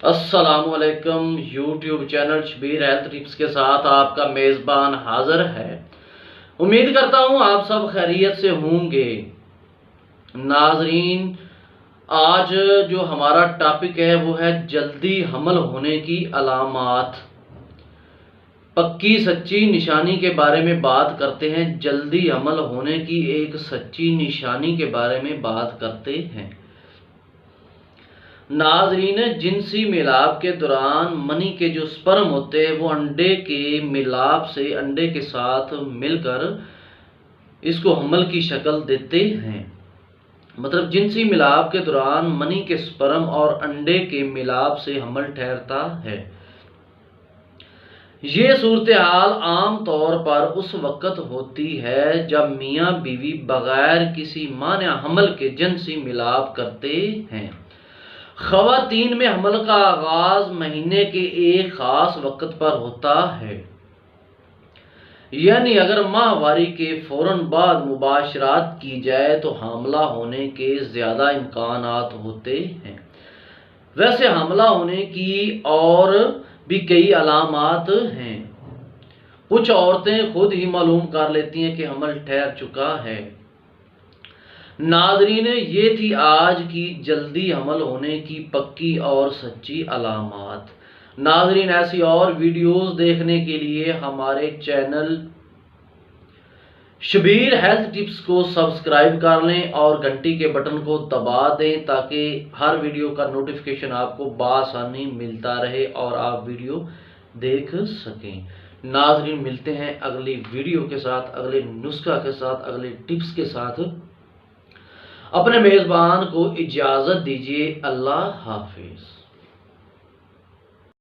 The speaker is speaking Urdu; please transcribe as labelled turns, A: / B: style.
A: السلام علیکم۔ YouTube channel Shabbir health tips کے ساتھ آپ کا میزبان حاضر ہے۔ امید کرتا ہوں آپ سب خیریت سے ہوں گے۔ ناظرین، آج جو ہمارا ٹاپک ہے وہ ہے جلدی حمل ہونے کی علامات۔ پکی سچی نشانی کے بارے میں بات کرتے ہیں۔ جلدی حمل ہونے کی ایک سچی نشانی کے بارے میں بات کرتے ہیں۔ ناظرین، جنسی ملاپ کے دوران منی کے جو سپرم ہوتے ہیں وہ انڈے کے ملاپ سے انڈے کے ساتھ مل کر اس کو حمل کی شکل دیتے ہیں۔ مطلب جنسی ملاپ کے دوران منی کے سپرم اور انڈے کے ملاپ سے حمل ٹھہرتا ہے۔ یہ صورتحال عام طور پر اس وقت ہوتی ہے جب میاں بیوی بغیر کسی مانع حمل کے جنسی ملاپ کرتے ہیں۔ خواتین میں حمل کا آغاز مہینے کے ایک خاص وقت پر ہوتا ہے، یعنی اگر ماہواری کے فوراً بعد مباشرت کی جائے تو حاملہ ہونے کے زیادہ امکانات ہوتے ہیں۔ ویسے حاملہ ہونے کی اور بھی کئی علامات ہیں۔ کچھ عورتیں خود ہی معلوم کر لیتی ہیں کہ حمل ٹھہر چکا ہے۔ ناظرین، یہ تھی آج کی جلدی حمل ہونے کی پکی اور سچی علامات۔ ناظرین، ایسی اور ویڈیوز دیکھنے کے لیے ہمارے چینل شبیر ہیلتھ ٹپس کو سبسکرائب کر لیں اور گھنٹی کے بٹن کو دبا دیں تاکہ ہر ویڈیو کا نوٹیفیکیشن آپ کو بآسانی ملتا رہے اور آپ ویڈیو دیکھ سکیں۔ ناظرین، ملتے ہیں اگلی ویڈیو کے ساتھ، اگلے نسخہ کے ساتھ، اگلے ٹپس کے ساتھ۔ اپنے میزبان کو اجازت دیجیے۔ اللہ حافظ۔